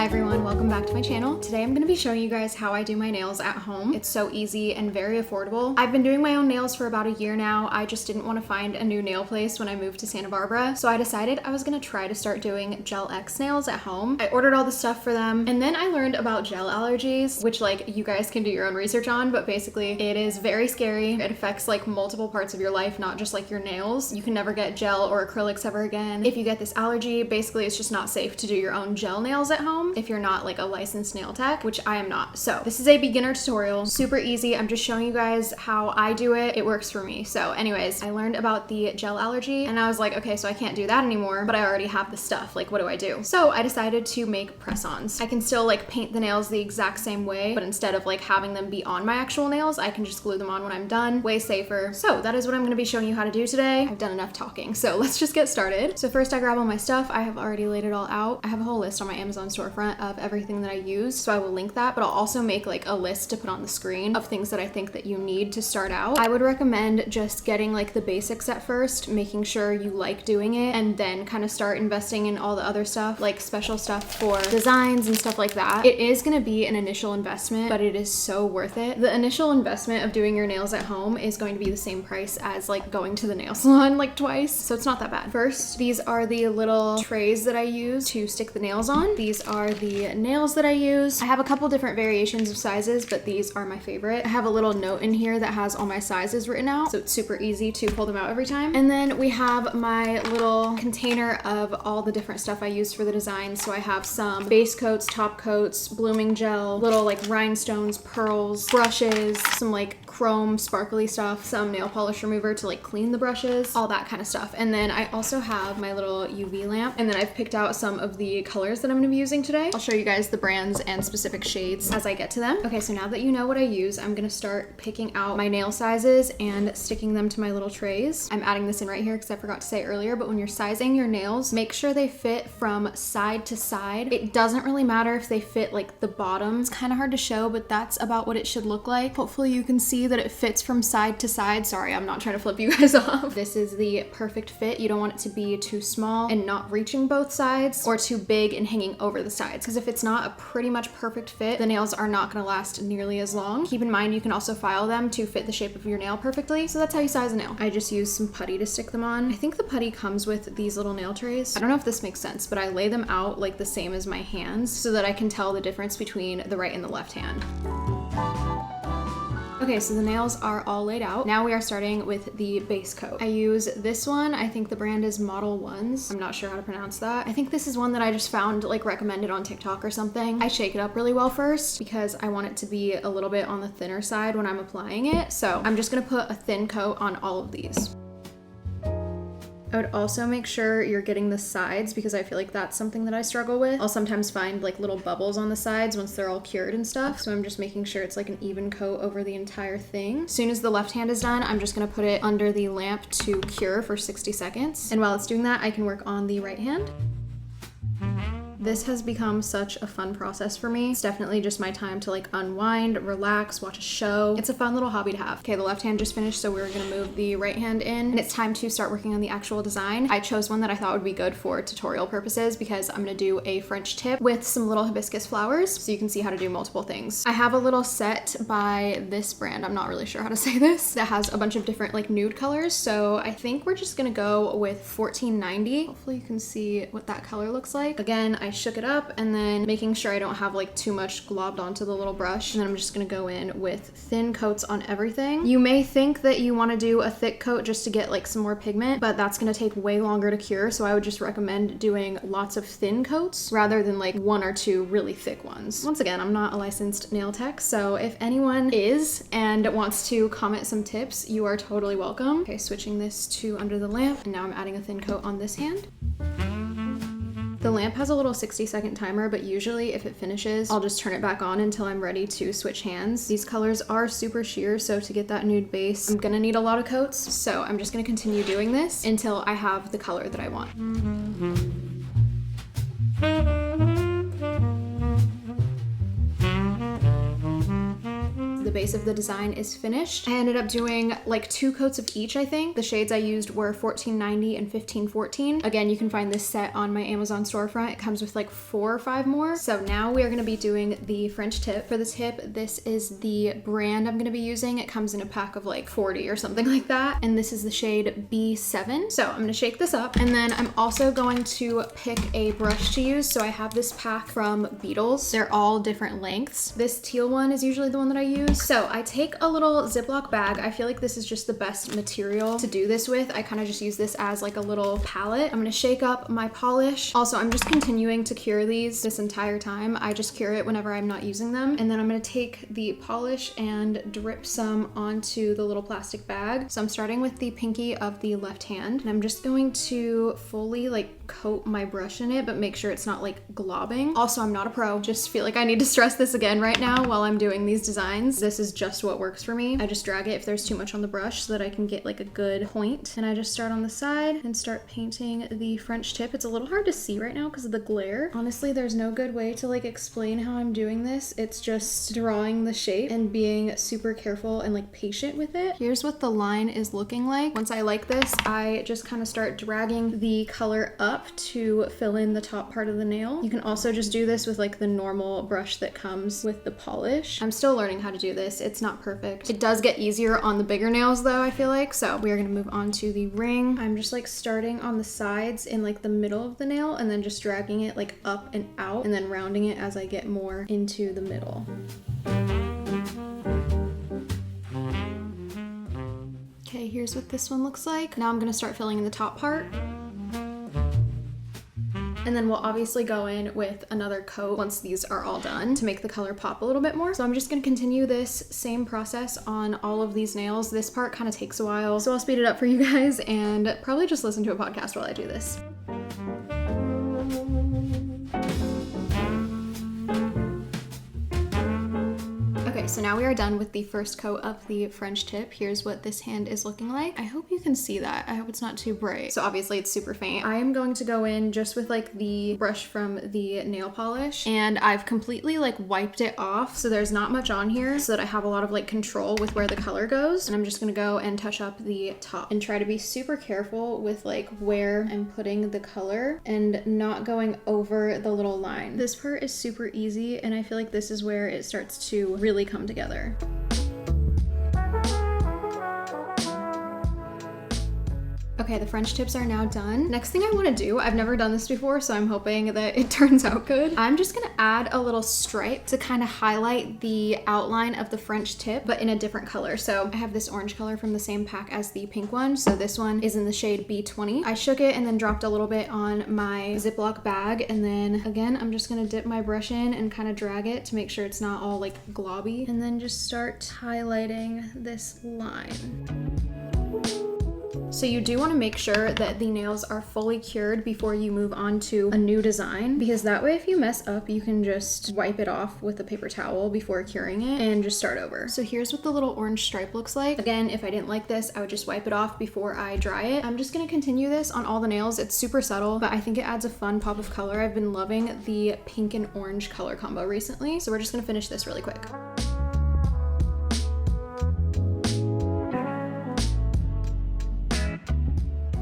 Hi everyone, welcome back to my channel. Today I'm going to be showing you guys how I do my nails at home. It's so easy and very affordable. I've been doing my own nails for about a year now. I just didn't want to find a new nail place when I moved to Santa Barbara, so I decided I was going to try to start doing Gel X nails at home. I ordered all the stuff for them, and then I learned about gel allergies, which like you guys can do your own research on, but basically it is very scary. It affects like multiple parts of your life, not just like your nails. You can never get gel or acrylics ever again. If you get this allergy, basically it's just not safe to do your own gel nails at home if you're not like a licensed nail tech, which I am not. So this is a beginner tutorial, super easy. I'm just showing you guys how I do it. It works for me. So anyways, I learned about the gel allergy and I was like, okay, so I can't do that anymore, but I already have the stuff. Like, what do I do? So I decided to make press-ons. I can still like paint the nails the exact same way, but instead of like having them be on my actual nails, I can just glue them on when I'm done. Way safer. So that is what I'm going to be showing you how to do today. I've done enough talking, so let's just get started. So first I grab all my stuff. I have already laid it all out. I have a whole list on my Amazon storefront of everything that I use, so I will link that, but I'll also make like a list to put on the screen of things that I think that you need to start out. I would recommend just getting like the basics at first, making sure you like doing it, and then kind of start investing in all the other stuff, like special stuff for designs and stuff like that. It is going to be an initial investment, but it is so worth it. The initial investment of doing your nails at home is going to be the same price as like going to the nail salon like twice, so it's not that bad. First, these are the little trays that I use to stick the nails on. These are the nails that I use. I have a couple different variations of sizes, but these are my favorite. I have a little note in here that has all my sizes written out, so it's super easy to pull them out every time. And then we have my little container of all the different stuff I use for the design. So I have some base coats, top coats, blooming gel, little like rhinestones, pearls, brushes, some like chrome sparkly stuff, some nail polish remover to like clean the brushes, all that kind of stuff. And then I also have my little UV lamp, and then I've picked out some of the colors that I'm going to be using today. I'll show you guys the brands and specific shades as I get to them. Okay, so now that you know what I use, I'm going to start picking out my nail sizes and sticking them to my little trays. I'm adding this in right here because I forgot to say earlier, but when you're sizing your nails, make sure they fit from side to side. It doesn't really matter if they fit like the bottom. It's kind of hard to show, but that's about what it should look like. Hopefully you can see that it fits from side to side. Sorry, I'm not trying to flip you guys off. This is the perfect fit. You don't want it to be too small and not reaching both sides, or too big and hanging over the sides, because if it's not a pretty much perfect fit, the nails are not going to last nearly as long. Keep in mind you can also file them to fit the shape of your nail perfectly, so that's how you size a nail. I just use some putty to stick them on. I think the putty comes with these little nail trays. I don't know if this makes sense, but I lay them out like the same as my hands so that I can tell the difference between the right and the left hand. Okay, so the nails are all laid out. Now we are starting with the base coat. I use this one. I think the brand is Model Ones. I'm not sure how to pronounce that. I think this is one that I just found like recommended on TikTok or something. I shake it up really well first because I want it to be a little bit on the thinner side when I'm applying it. So I'm just gonna put a thin coat on all of these. I would also make sure you're getting the sides because I feel like that's something that I struggle with. I'll sometimes find like little bubbles on the sides once they're all cured and stuff. So I'm just making sure it's like an even coat over the entire thing. As soon as the left hand is done, I'm just gonna put it under the lamp to cure for 60 seconds. And while it's doing that, I can work on the right hand. This has become such a fun process for me. It's definitely just my time to like unwind, relax, watch a show. It's a fun little hobby to have. Okay, the left hand just finished, so we're gonna move the right hand in, and it's time to start working on the actual design. I chose one that I thought would be good for tutorial purposes because I'm gonna do a French tip with some little hibiscus flowers, so you can see how to do multiple things. I have a little set by this brand, I'm not really sure how to say this, that has a bunch of different like nude colors, so I think we're just gonna go with 1490. Hopefully you can see what that color looks like. Again, I shook it up, and then making sure I don't have like too much globbed onto the little brush, and then I'm just gonna go in with thin coats on everything. You may think that you want to do a thick coat just to get like some more pigment, but that's gonna take way longer to cure, so I would just recommend doing lots of thin coats rather than like one or two really thick ones. Once again, I'm not a licensed nail tech, so if anyone is and wants to comment some tips, you are totally welcome. Okay, switching this to under the lamp, and now I'm adding a thin coat on this hand. The lamp has a little 60-second timer, but usually if it finishes, I'll just turn it back on until I'm ready to switch hands. These colors are super sheer, so to get that nude base, I'm gonna need a lot of coats. So I'm just gonna continue doing this until I have the color that I want. The base of the design is finished. I ended up doing like 2 coats of each, I think. The shades I used were 1490 and 1514. Again, you can find this set on my Amazon storefront. It comes with like 4 or 5 more. So now we are gonna be doing the French tip. For the tip, this is the brand I'm gonna be using. It comes in a pack of like 40 or something like that. And this is the shade B7. So I'm gonna shake this up, and then I'm also going to pick a brush to use. So I have this pack from Beetles. They're all different lengths. This teal one is usually the one that I use. So I take a little Ziploc bag. I feel like this is just the best material to do this with. I kind of just use this as like a little palette. I'm gonna shake up my polish. Also, I'm just continuing to cure these this entire time. I just cure it whenever I'm not using them. And then I'm gonna take the polish and drip some onto the little plastic bag. So I'm starting with the pinky of the left hand, and I'm just going to fully like coat my brush in it, but make sure it's not like globbing. Also, I'm not a pro. Just feel like I need to stress this again right now while I'm doing these designs. This is just what works for me. I just drag it if there's too much on the brush so that I can get like a good point. And I just start on the side and start painting the French tip. It's a little hard to see right now because of the glare. Honestly, there's no good way to like explain how I'm doing this. It's just drawing the shape and being super careful and like patient with it. Here's what the line is looking like. Once I like this, I just kind of start dragging the color up to fill in the top part of the nail. You can also just do this with like the normal brush that comes with the polish. I'm still learning how to do this. It's not perfect. It does get easier on the bigger nails though, I feel like. So we are gonna move on to the ring. I'm just like starting on the sides in like the middle of the nail and then just dragging it like up and out and then rounding it as I get more into the middle. Okay, here's what this one looks like. Now I'm gonna start filling in the top part. And then we'll obviously go in with another coat once these are all done to make the color pop a little bit more. So I'm just gonna continue this same process on all of these nails. This part kind of takes a while, so I'll speed it up for you guys and probably just listen to a podcast while I do this. Okay, so now we are done with the first coat of the French tip. Here's what this hand is looking like. I hope you can see that. I hope it's not too bright. So obviously it's super faint. I am going to go in just with like the brush from the nail polish, and I've completely like wiped it off so there's not much on here so that I have a lot of like control with where the color goes. And I'm just gonna go and touch up the top and try to be super careful with like where I'm putting the color and not going over the little line. This part is super easy, and I feel like this is where it starts to really come together. Okay, the French tips are now done. Next thing I want to do, I've never done this before, so I'm hoping that it turns out good. I'm just gonna add a little stripe to kind of highlight the outline of the French tip, but in a different color. So I have this orange color from the same pack as the pink one. So this one is in the shade B20. I shook it and then dropped a little bit on my Ziploc bag. And then again, I'm just gonna dip my brush in and kind of drag it to make sure it's not all like globby. And then just start highlighting this line. So you do want to make sure that the nails are fully cured before you move on to a new design, because that way if you mess up, you can just wipe it off with a paper towel before curing it and just start over. So here's what the little orange stripe looks like. Again, if I didn't like this, I would just wipe it off before I dry it. I'm just going to continue this on all the nails. It's super subtle, but I think it adds a fun pop of color. I've been loving the pink and orange color combo recently. So we're just going to finish this really quick.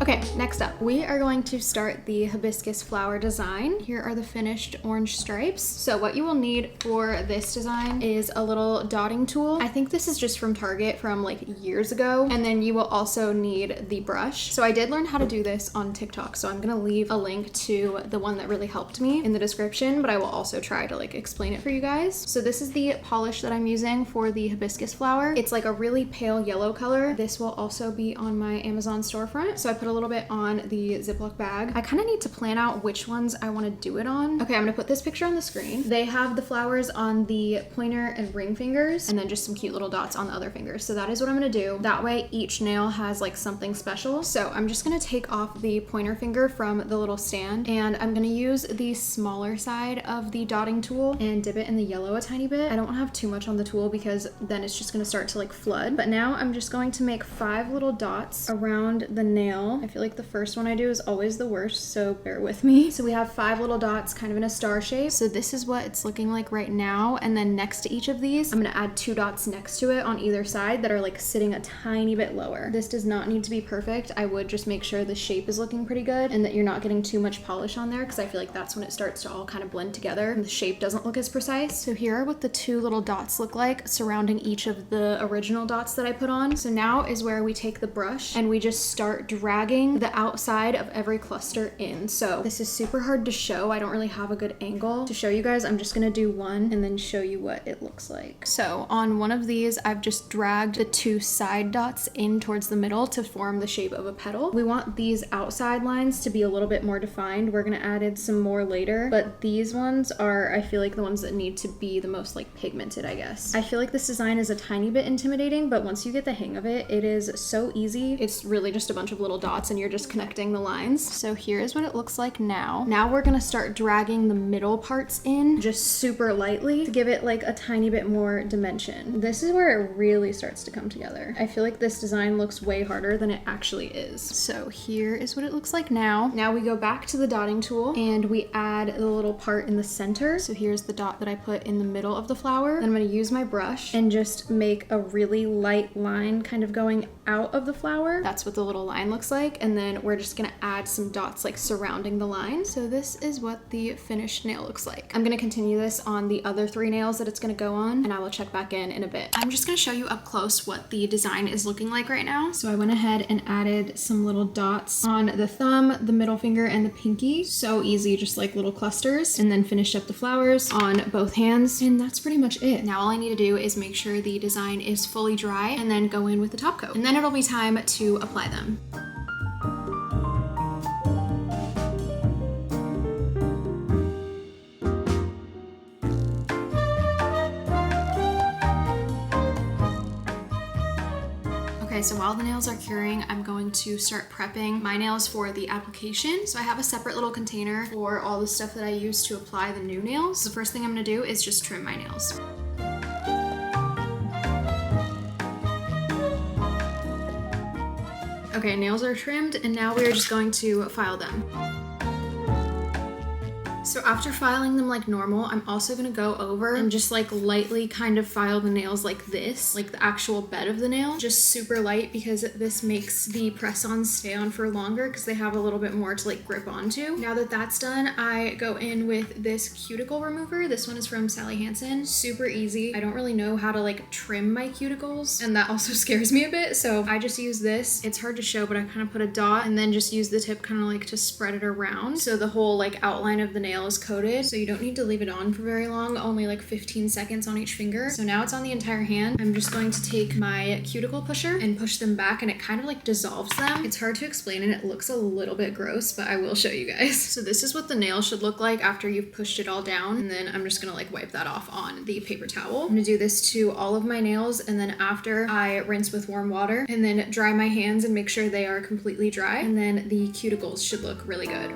Okay, next up, we are going to start the hibiscus flower design. Here are the finished orange stripes. So what you will need for this design is a little dotting tool. I think this is just from Target from like years ago. And then you will also need the brush. So I did learn how to do this on TikTok. So I'm gonna leave a link to the one that really helped me in the description, but I will also try to like explain it for you guys. So this is the polish that I'm using for the hibiscus flower. It's like a really pale yellow color. This will also be on my Amazon storefront. So I put a little bit on the Ziploc bag. I kind of need to plan out which ones I want to do it on. Okay, I'm gonna put this picture on the screen. They have the flowers on the pointer and ring fingers, and then just some cute little dots on the other fingers. So that is what I'm gonna do. That way each nail has like something special. So I'm just gonna take off the pointer finger from the little stand, and I'm gonna use the smaller side of the dotting tool and dip it in the yellow a tiny bit. I don't want to have too much on the tool because then it's just gonna start to like flood. But now I'm just going to make 5 little dots around the nail I feel like the first one I do is always the worst, so bear with me. So we have 5 little dots kind of in a star shape. So this is what it's looking like right now. And then next to each of these, I'm gonna add 2 dots next to it on either side that are like sitting a tiny bit lower. This does not need to be perfect. I would just make sure the shape is looking pretty good and that you're not getting too much polish on there, because I feel like that's when it starts to all kind of blend together and the shape doesn't look as precise. So here are what the 2 little dots look like surrounding each of the original dots that I put on. So now is where we take the brush and we just start dragging the outside of every cluster in. So this is super hard to show. I don't really have a good angle to show you guys. I'm just gonna do one and then show you what it looks like. So on one of these, I've just dragged the 2 side dots in towards the middle to form the shape of a petal. We want these outside lines to be a little bit more defined. We're gonna add in some more later, but these ones are, I feel like, the ones that need to be the most like pigmented, I guess. I feel like this design is a tiny bit intimidating, but once you get the hang of it, it is so easy. It's really just a bunch of little dots and you're just connecting the lines. So here is what it looks like now. Now we're gonna start dragging the middle parts in just super lightly to give it like a tiny bit more dimension. This is where it really starts to come together. I feel like this design looks way harder than it actually is. So here is what it looks like now. Now we go back to the dotting tool and we add the little part in the center. So here's the dot that I put in the middle of the flower. Then I'm gonna use my brush and just make a really light line kind of going out of the flower. That's what the little line looks like. And then we're just gonna add some dots like surrounding the line. So this is what the finished nail looks like. I'm gonna continue this on the other 3 nails that it's gonna go on, and I will check back in a bit. I'm just gonna show you up close what the design is looking like right now. So I went ahead and added some little dots on the thumb, the middle finger, and the pinky. So easy, just like little clusters. And then finished up the flowers on both hands. And that's pretty much it. Now all I need to do is make sure the design is fully dry and then go in with the top coat. And then it'll be time to apply them. Okay, so while the nails are curing, I'm going to start prepping my nails for the application. So I have a separate little container for all the stuff that I use to apply the new nails. The first thing I'm gonna do is just trim my nails. Okay, nails are trimmed, and now we are just going to file them. So after filing them like normal, I'm also gonna go over and just like lightly kind of file the nails like this, like the actual bed of the nail, just super light, because this makes the press-ons stay on for longer because they have a little bit more to like grip onto. Now that that's done, I go in with this cuticle remover. This one is from Sally Hansen. Super easy. I don't really know how to like trim my cuticles, and that also scares me a bit, so I just use this. It's hard to show, but I kind of put a dot and then just use the tip kind of like to spread it around so the whole like outline of the nail is coated. So you don't need to leave it on for very long, only like 15 seconds on each finger. So now it's on the entire hand. I'm just going to take my cuticle pusher and push them back, and it kind of like dissolves them. It's hard to explain and it looks a little bit gross, but I will show you guys. So this is what the nail should look like after you've pushed it all down, and then I'm just gonna like wipe that off on the paper towel. I'm gonna do this to all of my nails, and then after I rinse with warm water and then dry my hands and make sure they are completely dry, and then the cuticles should look really good.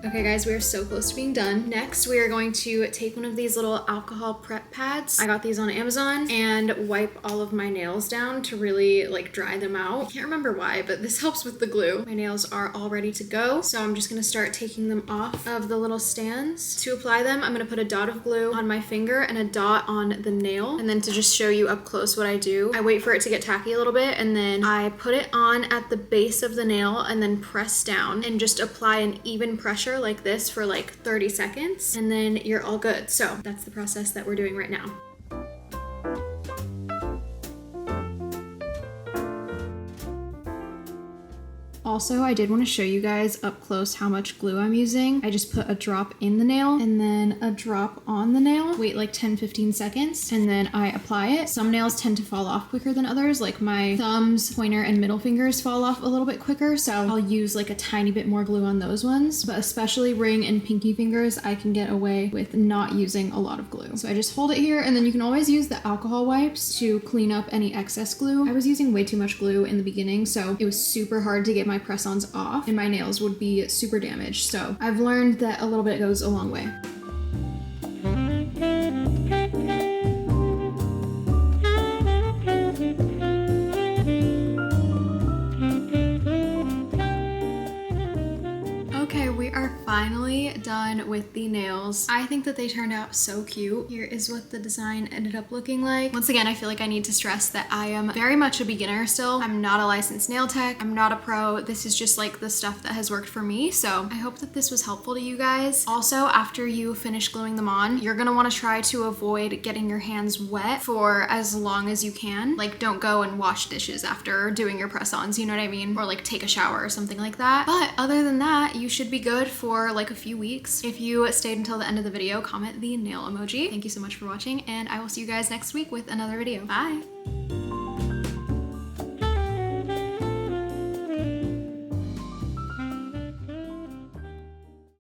Okay guys, we are so close to being done. Next, we are going to take one of these little alcohol prep pads. I got these on Amazon, and wipe all of my nails down to really like dry them out. I can't remember why, but this helps with the glue. My nails are all ready to go, so I'm just gonna start taking them off of the little stands. To apply them, I'm gonna put a dot of glue on my finger and a dot on the nail. And then to just show you up close what I do, I wait for it to get tacky a little bit, and then I put it on at the base of the nail and then press down and just apply an even pressure like this for like 30 seconds, and then you're all good. So that's the process that we're doing right now. Also, I did want to show you guys up close how much glue I'm using. I just put a drop in the nail and then a drop on the nail. Wait like 10-15 seconds, and then I apply it. Some nails tend to fall off quicker than others, like my thumbs, pointer, and middle fingers fall off a little bit quicker, so I'll use like a tiny bit more glue on those ones. But especially ring and pinky fingers, I can get away with not using a lot of glue. So I just hold it here, and then you can always use the alcohol wipes to clean up any excess glue. I was using way too much glue in the beginning, so it was super hard to get my press-ons off and my nails would be super damaged. So I've learned that a little bit goes a long way. Finally done with the nails. I think that they turned out so cute. Here is what the design ended up looking like. Once again, I feel like I need to stress that I am very much a beginner still. I'm not a licensed nail tech. I'm not a pro. This is just like the stuff that has worked for me. So I hope that this was helpful to you guys. Also, after you finish gluing them on, you're gonna want to try to avoid getting your hands wet for as long as you can. Like, don't go and wash dishes after doing your press-ons, you know what I mean? Or like take a shower or something like that. But other than that, you should be good for like a few weeks. If you stayed until the end of the video, comment the nail emoji. Thank you so much for watching, and I will see you guys next week with another video. Bye!